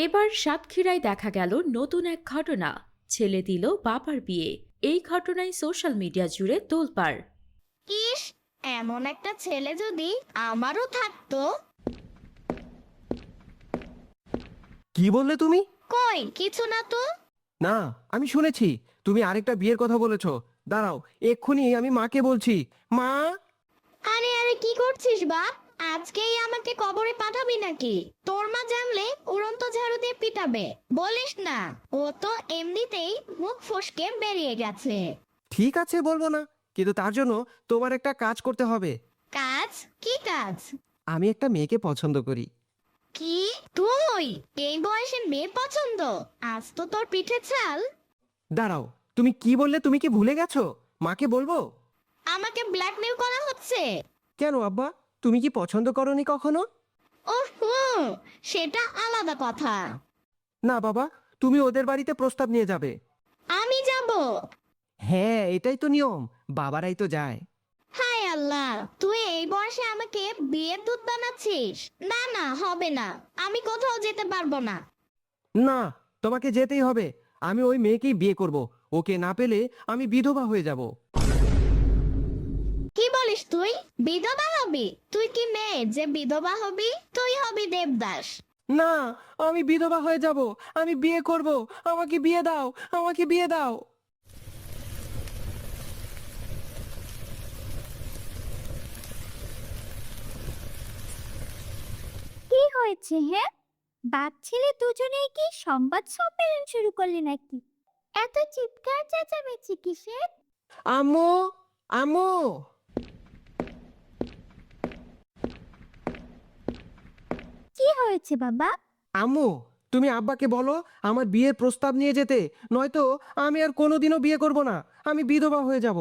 এবার সাতক্ষীরায় দেখা গেল নতুন এক ঘটনা। ছেলে দিল বাবার বিয়ে। এই ঘটনায় সোশ্যাল মিডিয়া জুড়ে তোলপাড়। ইস, এমন একটা ছেলে যদি আমারও থাকতো। কি বললে তুমি? কই কিছু না তো। না, আমি শুনেছি তুমি আরেকটা বিয়ের কথা বলেছো। দাঁড়াও, এক্ষুনি আমি মাকে বলছি। মা। আরে আরে কি করছিস বাপ? আজকেই আমাকে কবরে পাঠাবি নাকি? তোর মা জানলে উড়ন্ত ঝাড়ু দিয়ে পিটাবে। বলিস না, ও তো এমনিতেই মুখ ফসকে বেরিয়ে গেছে। ঠিক আছে, বলবো না, কিন্তু তার জন্য তোমার একটা কাজ করতে হবে। কাজ? কি কাজ? আমি একটা মেয়েকে পছন্দ করি। কি? তুই এই বয়সে মেয়ে পছন্দ? আজ তো তোর পিঠে ছাল। দাঁড়াও, তুমি কি বললে? তুমি কি ভুলে গেছো? মাকে বলবো? আমাকে ব্ল্যাকমেল করা হচ্ছে। কেন আব্বা, তুমি কি পছন্দ করনি কখনো? ওহো, সেটা আলাদা কথা। না বাবা, তুমি ওদের বাড়িতে প্রস্তাব নিয়ে যাবে। আমি যাব? হ্যাঁ, এটাই তো নিয়ম, বাবারাই তো যায়। হায় আল্লাহ, তুই এই বয়সে আমাকে বিয়ের দুধ বানাচ্ছিস? না না, হবে না, আমি কোথাও যেতে পারবো না। না, তোমাকে যেতেই হবে। আমি ওই মেয়েকেই বিয়ে করব। ওকে না পেলে আমি বিধবা হয়ে যাব। কি বলিস তুই? বিধবা হবি? তুই কি মেয়ে যে বিধবা হবি? তুই হবি দেবদাস। না, আমি বিধবা হয়ে যাব। আমি বিয়ে করব। আমাকে বিয়ে দাও, আমাকে বিয়ে দাও। কি হয়েছে? হ্যাঁ, বাপ ছেলে দুজনেই কি সংবাদ সম্মেলন শুরু করলে নাকি? এত চিৎকার চেঁচামেচি কিসের? আম্মু, আম্মু। কি হয়েছে বাবা? আম্মু, তুমি আব্বাকে বলো আমার বিয়ের প্রস্তাব নিয়ে যেতে, নয়তো আমি আর কোনোদিনও বিয়ে করব না। আমি বিধবা হয়ে যাব।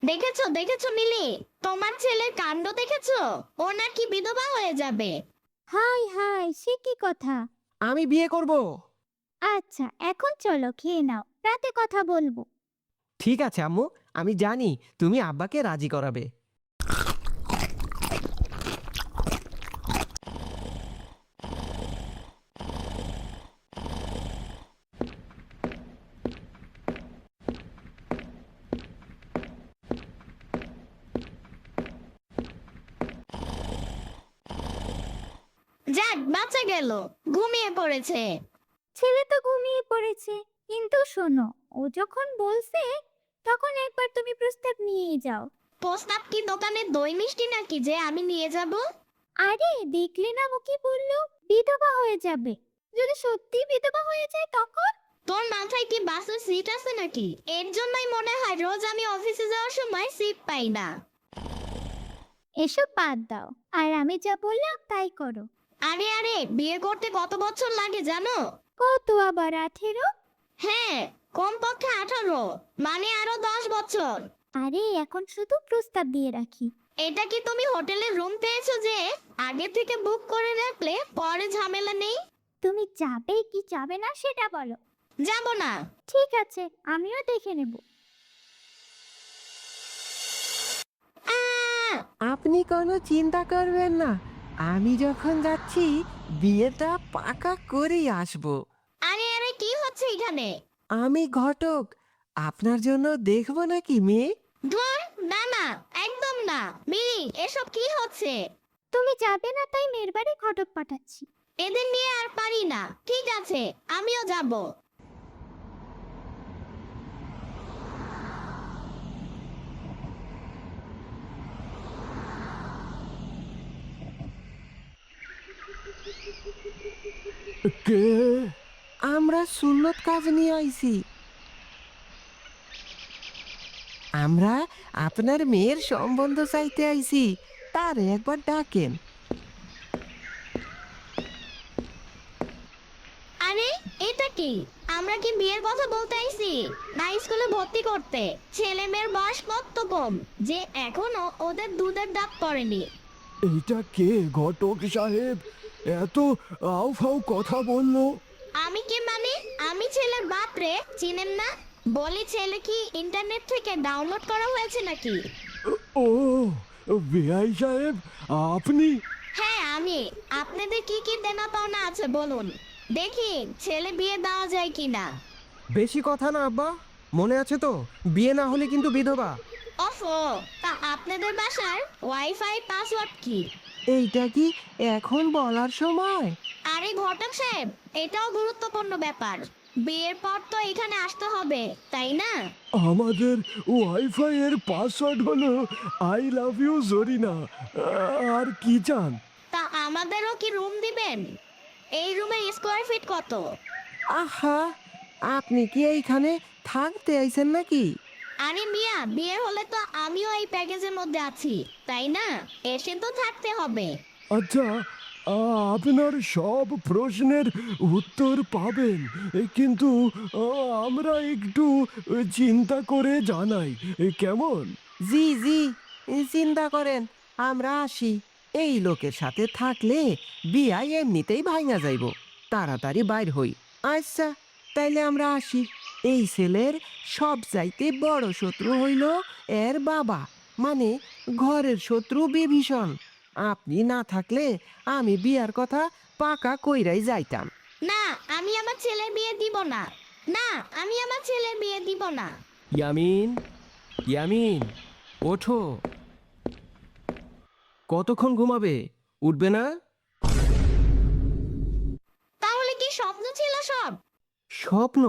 দেখেছো দেখেছো মিলি, তোমার ছেলের কাণ্ড দেখেছো? ও নাকি বিধবা হয়ে যাবে। হাই হাই, সে কি কথা? আমি বিয়ে করব। আচ্ছা, এখন চলো খেয়ে নাও, রাতে কথা বলবো। ঠিক আছে আম্মু, আমি জানি তুমি আব্বাকে রাজি করাবে। যাক, বাঁচা গেল। ঘুমিয়ে পড়েছে। ছেলে তো ঘুমিয়ে পড়েছে, কিন্তু শোনো, ও যখন বলছে তখন একবার তুমি প্রস্তাব নিয়ে যাও। প্রস্তাব কি দোকানে দই মিষ্টি নাকি যে আমি নিয়ে যাব? আরে দেখলে না ও কি বললো? বিধবা হয়ে যাবে। যদি সত্যি বিধবা হয়ে যায় তখন? তোর মাথায় কি বাসের সিট আছে নাকি? এর জন্যই মনে হয় রোজ আমি অফিসে যাওয়ার সময় সিট পাই না। এসব বাদ দাও, আর আমি যা বললাম তাই করো। আরে আরে, বিয়ে করতে কত বছর লাগে জানো? কত আবার 18? হ্যাঁ, কমপক্ষে 18, মানে আরো 10 বছর। আরে এখন শুধু প্রস্তাব দিয়ে রাখি। এটা কি তুমি হোটেলে রুম পেয়েছো যে আগে থেকে বুক করে রাখলে পরে ঝামেলা নেই? তুমি যাবে কি যাবে না সেটা বলো। যাব না। ঠিক আছে, আমিও দেখে নেব। আহ! আপনি কোনো চিন্তা করবেন না, আমি যখন যাচ্ছি বিয়েটা পাকা করেই আসব। আরে আরে, কি হচ্ছে এখানে? আমি ঘটক, আপনার জন্য দেখব নাকি মেয়ে? ধুর, না না, একদম না। মিলি, এসব কি হচ্ছে? তুমি যাবে না তাই মেয়ের বাড়ি ঘটক পাঠাচ্ছি। এদের নিয়ে আর পারি না। ঠিক আছে, আমিও যাব। কে? আমরা সুন্নত কাজ নিয়ে আইছি। আমরা আপনার মেয়ের সম্বন্ধ চাইতে আইছি, তার একবার ডাকেন। আরে, এটা কি? আমরা কি বিয়ের কথা বলতে আইছি না স্কুলে ভর্তি করতে? ছেলে মেয়ের বয়স কত কম যে এখনো ওদের দুধের দাঁত পড়েনি। এটা কে ঘটক সাহেব? এত আউফাউ কথা বললো। আমি কে মানে? আমি ছেলের বাপ রে, চিনেন না? বলি, ছেলে কি ইন্টারনেট থেকে ডাউনলোড করা হয়েছে নাকি? ও, বেআই সাহেব, আপনি? হ্যাঁ, আমি আপনাদের কি কি দেনা পাওনা আছে বলুন, দেখি ছেলে বিয়ে দেওয়া যায় কিনা। বেশি কথা না আব্বা, মনে আছে তো? বিয়ে না হলে কিন্তু বিধবা। ওফো, তা আপনাদের বাসার ওয়াইফাই পাসওয়ার্ড কি? এইটা কি এখন বলার সময়? আরে ঘটক সাহেব, এটাও গুরুত্বপূর্ণ ব্যাপার। বিয়ের পর তো এখানে আসতে হবে, তাই না? আমাদের ওয়াইফাই এর পাসওয়ার্ড হলো আই লাভ ইউ জরিনা। আর কি চান? তা আমাদেরও কি রুম দিবেন? এই রুমের স্কোয়ার ফিট কত? আহা, আপনি কি এইখানে থাকতে আইছেন নাকি? আরে মিয়া, বিয়ে হলে তো আমিও এই প্যাকেজের মধ্যে আছি, তাই না? এসে তো থাকতে হবে। আচ্ছা, আপনার সব প্রশ্নের উত্তর পাবেন, কিন্তু আমরা একটু চিন্তা করে জানাই, কেমন? জি জি, চিন্তা করেন, আমরা আসি। এই লোকের সাথে থাকলে বিয়া এমনিতেই ভাঙা যাইব। তাড়াতাড়ি বাইর হই। আচ্ছা, তাইলে আমরা আসি। এই ছেলের সব চাইতে বড় শত্রু হইল এর বাবা, মানে ঘরের শত্রু বিভীষণ। আপনি না থাকলে আমি বিয়ার কথা পাকা কইরাই যাইতাম। না, আমি আমার ছেলের বিয়ে দিব না। না, আমি আমার ছেলের বিয়ে দিব না। ইয়ামিন, ইয়ামিন, ওঠো। কতক্ষণ ঘুমাবে? উঠবে না? তাহলে কি স্বপ্ন ছিল সব? স্বপ্ন?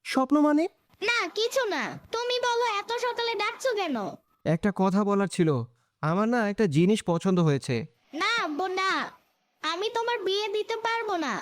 স্বপ্ন মানে? না, কিছু না। তুমি বলো, এত সকালে ডাকছো কেন? একটা কথা বলার ছিল। আমার না একটা জিনিস পছন্দ হয়েছে। না আব্বু, না, আমি তোমার বিয়ে দিতে পারবো না।